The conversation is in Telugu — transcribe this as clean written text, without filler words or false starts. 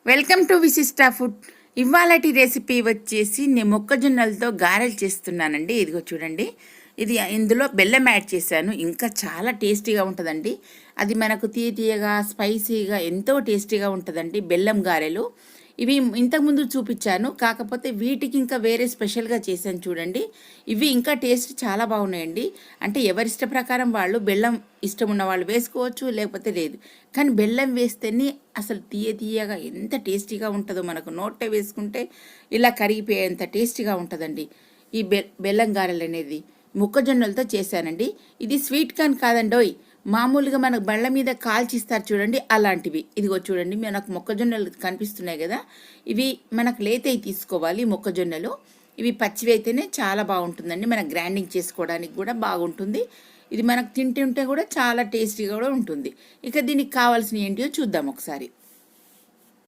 వెల్కమ్ టు విశిష్ట ఫుడ్. ఇవాళటి రెసిపీ వచ్చేసి నేను మొక్కజొన్నలతో గారెలు చేస్తున్నానండి. ఇదిగో చూడండి, ఇందులో బెల్లం యాడ్ చేశాను. ఇంకా చాలా టేస్టీగా ఉంటుందండి. అది మనకు తీయగా స్పైసీగా ఎంతో టేస్టీగా ఉంటుందండి బెల్లం గారెలు. ఇవి ఇంతకుముందు చూపించాను, కాకపోతే వీటికి ఇంకా వేరే స్పెషల్గా చేశాను చూడండి. ఇవి ఇంకా టేస్ట్ చాలా బాగున్నాయండి. అంటే ఎవరిష్ట ప్రకారం వాళ్ళు బెల్లం ఇష్టం ఉన్న వాళ్ళు వేసుకోవచ్చు, లేకపోతే లేదు. కానీ బెల్లం వేస్తేనే అసలు తీయగా ఎంత టేస్టీగా ఉంటుందో, మనకు నోట్లో వేసుకుంటే ఇలా కరిగిపోయేంత టేస్టీగా ఉంటుందండి ఈ బెల్లం గారెలు అనేది. మొక్కజొన్నలతో చేశానండి. ఇది స్వీట్ కార్న్ కాదండోయ్, మామూలుగా మనకు బళ్ళ మీద కాల్చిస్తారు చూడండి, అలాంటివి. ఇదిగో చూడండి, మనకు మొక్కజొన్నలు కనిపిస్తున్నాయి కదా, ఇవి మనకు లేతవి తీసుకోవాలి మొక్కజొన్నలు. ఇవి పచ్చివి అయితేనే చాలా బాగుంటుందండి, మనకు గ్రైండింగ్ చేసుకోవడానికి కూడా బాగుంటుంది. ఇది మనకు తింటుంటే కూడా చాలా టేస్టీగా కూడా ఉంటుంది. ఇక దీనికి కావాల్సిన ఏంటియో చూద్దాం ఒకసారి.